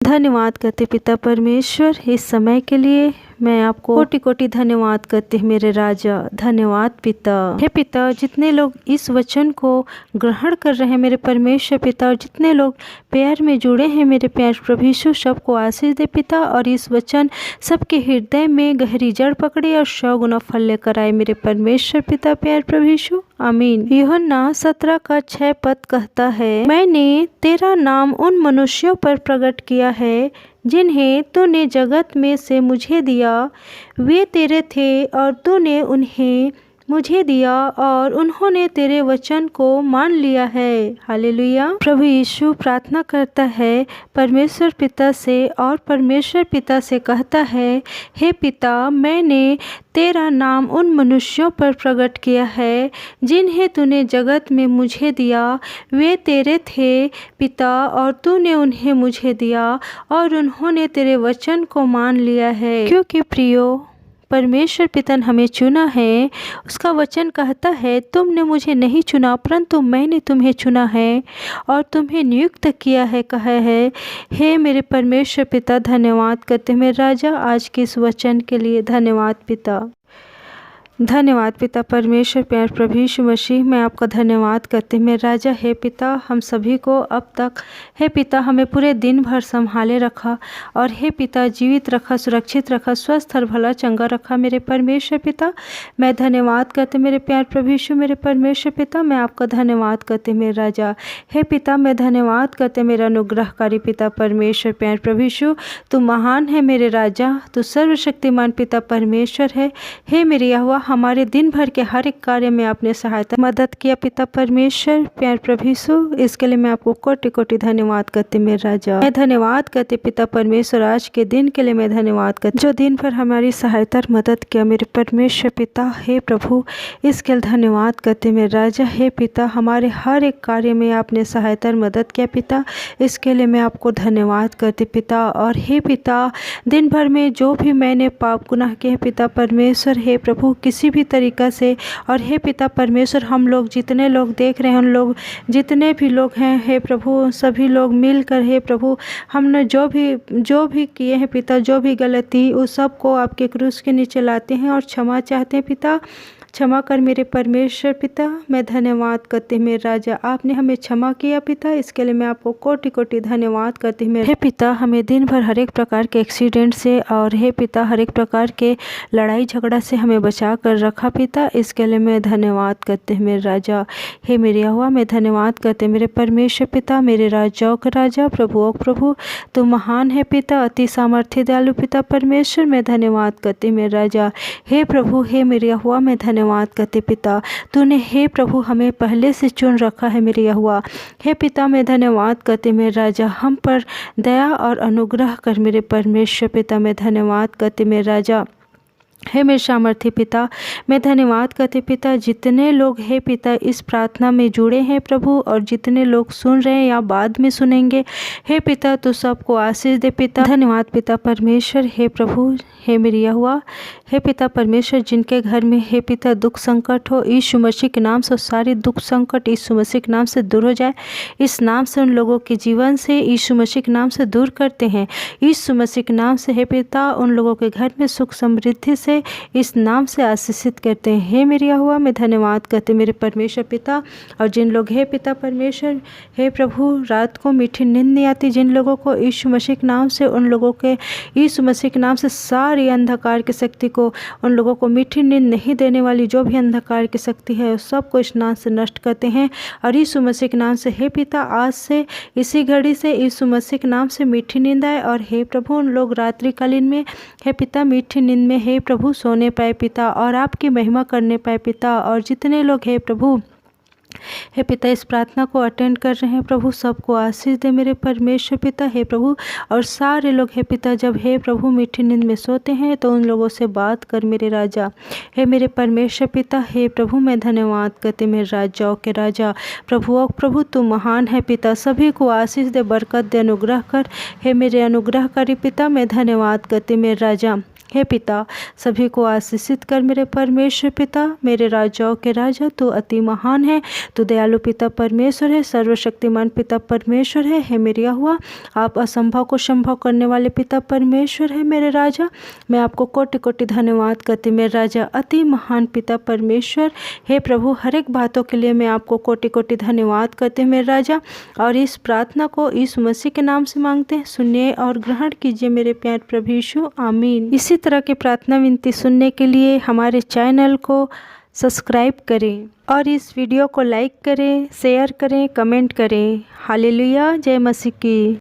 धन्यवाद करते पिता परमेश्वर इस समय के लिए। मैं आपको कोटि कोटि धन्यवाद करते हैं मेरे राजा। धन्यवाद पिता। हे पिता, जितने लोग इस वचन को ग्रहण कर रहे हैं मेरे परमेश्वर पिता, और जितने लोग प्यार में जुड़े हैं मेरे प्यार प्रभु यीशु, सबको आशीष दे पिता। और इस वचन सबके हृदय में गहरी जड़ पकड़े और 100 गुना फल लेकर आए मेरे परमेश्वर पिता प्यार प्रभु यीशु। आमीन। यूहन्ना 17:6 पद कहता है, मैंने तेरा नाम उन मनुष्यों पर प्रकट किया है जिन्हें तूने जगत में से मुझे दिया। वे तेरे थे और तूने उन्हें मुझे दिया और उन्होंने तेरे वचन को मान लिया है। हालेलुया। प्रभु यीशु प्रार्थना करता है परमेश्वर पिता से, और परमेश्वर पिता से कहता है, हे पिता, मैंने तेरा नाम उन मनुष्यों पर प्रकट किया है जिन्हें तूने जगत में मुझे दिया। वे तेरे थे पिता और तूने उन्हें मुझे दिया और उन्होंने तेरे वचन को मान लिया है। क्योंकि प्रियो, परमेश्वर पिता ने हमें चुना है। उसका वचन कहता है, तुमने मुझे नहीं चुना परंतु मैंने तुम्हें चुना है और तुम्हें नियुक्त किया है, कहा है। हे मेरे परमेश्वर पिता, धन्यवाद करते हैं मेरे राजा आज के इस वचन के लिए। धन्यवाद पिता। धन्यवाद पिता परमेश्वर प्यार प्रभु यीशु मसीह, मैं आपका धन्यवाद करते हैं मेरे राजा। हे पिता, हम सभी को अब तक हे पिता हमें पूरे दिन भर संभाले रखा, और हे पिता जीवित रखा, सुरक्षित रखा, स्वस्थ और भला चंगा रखा मेरे परमेश्वर पिता। मैं धन्यवाद करते मेरे प्यार प्रभु यीशु मेरे परमेश्वर पिता, मैं आपका धन्यवाद करते मेरे राजा। हे पिता, मैं धन्यवाद करते मेरा अनुग्रहकारी पिता परमेश्वर प्यार प्रभु यीशु। तू महान है मेरे राजा, तू सर्वशक्तिमान पिता परमेश्वर है। हे मेरे यहोवा, हमारे दिन भर के हर एक कार्य में आपने सहायता मदद किया पिता परमेश्वर प्यार प्रभु यीशु। इसके लिए मैं आपको कोटि कोटि धन्यवाद करते मेरे राजा। मैं धन्यवाद करते पिता परमेश्वर आज के दिन के लिए। मैं धन्यवाद करते जो दिन भर हमारी सहायता और मदद किया मेरे परमेश्वर पिता। हे प्रभु, इसके लिए धन्यवाद करते मेरे राजा। हे पिता, हमारे हर एक कार्य में आपने सहायता और मदद किया पिता, इसके लिए मैं आपको धन्यवाद करते पिता। और हे पिता, दिन भर में जो भी मैंने पाप गुनाह किए पिता परमेश्वर, हे प्रभु किसी भी तरीक़ा से, और हे पिता परमेश्वर हम लोग जितने लोग देख रहे हैं, उन लोग जितने भी लोग हैं हे प्रभु, सभी लोग मिलकर हे प्रभु हमने जो भी किए हैं पिता, जो भी गलती, उस सब को आपके क्रूस के नीचे लाते हैं और क्षमा चाहते हैं पिता। क्षमा कर मेरे परमेश्वर पिता। मैं धन्यवाद करते मेरे राजा, आपने हमें क्षमा किया पिता, इसके लिए मैं आपको कोटि कोटि धन्यवाद करती हूँ। हे पिता, हमें दिन भर हर एक प्रकार के एक्सीडेंट से, और हे पिता हर एक प्रकार के लड़ाई झगड़ा से हमें बचा कर रखा पिता, इसके लिए मैं धन्यवाद करते हैं मेरे राजा। हे मेरे यहोवा, मैं धन्यवाद करते मेरे परमेश्वर पिता, मेरे राजाओं के राजा, प्रभुओं के प्रभु, तो महान है पिता, अति सामर्थ्य दयालु पिता परमेश्वर। मैं धन्यवाद करते मेरे राजा। हे प्रभु, हे मेरे यहोवा, मैं धन्यवाद करते पिता, तूने हे प्रभु हमें पहले से चुन रखा है मेरे यहोवा। हे पिता, मैं धन्यवाद करते मेरे राजा, हम पर दया और अनुग्रह कर मेरे परमेश्वर पिता। मैं धन्यवाद करते मेरे राजा। हे मेरे सामर्थ्य पिता, मैं धन्यवाद करते पिता, जितने लोग हे पिता इस प्रार्थना में जुड़े हैं प्रभु, और जितने लोग सुन रहे हैं या बाद में सुनेंगे, हे पिता तो सबको आशीष दे पिता। धन्यवाद पिता परमेश्वर। हे प्रभु, हे मेरी यहोवा, हे पिता परमेश्वर, जिनके घर में हे पिता दुख संकट हो, यीशु मसीह के नाम से सारे दुख संकट यीशु मसीह के नाम से दूर हो जाए। इस नाम से उन लोगों के जीवन से यीशु मसीह के नाम से दूर करते हैं। यीशु मसीह के नाम से हे पिता उन लोगों के घर में सुख समृद्धि से इस नाम से आशीषित करते हैं। हे मेरी यहोवा, मैं धन्यवाद करते मेरे परमेश्वर पिता। और जिन लोग हे पिता परमेश्वर, हे प्रभु रात को मीठी नींद नहीं आती, जिन लोगों को यीशु मसीह के नाम से, उन लोगों के यीशु मसीह के नाम से सारी अंधकार की शक्ति को, उन लोगों को मीठी नींद नहीं देने वाली जो भी अंधकार की शक्ति है, उस सबको इस नाम से नष्ट करते हैं। और यीशु मसीह के नाम से हे पिता आज से इसी घड़ी से यीशु मसीह के नाम से मीठी नींद आए। और हे प्रभु उन लोग रात्रिकालीन में हे पिता मीठी नींद में हे प्रभु सोने पाए पिता, और आपकी महिमा करने पाए पिता। और जितने लोग हे प्रभु हे पिता इस प्रार्थना को अटेंड कर रहे हैं प्रभु, सबको आशीष दे मेरे परमेश्वर पिता। हे प्रभु, और सारे लोग हे पिता जब हे प्रभु मीठी नींद में सोते हैं तो उन लोगों से बात कर मेरे राजा। हे मेरे परमेश्वर पिता, हे प्रभु मैं धन्यवाद करते मेरे राजाओं के राजा, प्रभुओं प्रभु तू महान है पिता, सभी को आशीष दे, बरकत दे, अनुग्रह कर। हे मेरे अनुग्रहकारी पिता, मैं धन्यवाद करते मेरे राजा। हे पिता, सभी को आशीषित कर मेरे परमेश्वर पिता। मेरे राजाओं के राजा तू अति महान है, तू दयालु पिता परमेश्वर है, सर्वशक्तिमान पिता परमेश्वर है। हे मेरे यहोवा, आप असंभव को संभव करने वाले पिता परमेश्वर है। मेरे राजा, मैं आपको कोटि कोटि धन्यवाद करती। मेरे राजा अति महान पिता परमेश्वर, हे प्रभु, हर एक बातों के लिए मैं आपको कोटि कोटि धन्यवाद करते हैं मेरे राजा। और इस प्रार्थना को यीशु मसीह के नाम से मांगते हैं, सुनिए और ग्रहण कीजिए मेरे प्यारे प्रभु यीशु, आमीन। इसी तरह की प्रार्थना विनती सुनने के लिए हमारे चैनल को सब्सक्राइब करें और इस वीडियो को लाइक करें, शेयर करें, कमेंट करें। हालेलुया, जय मसीह की।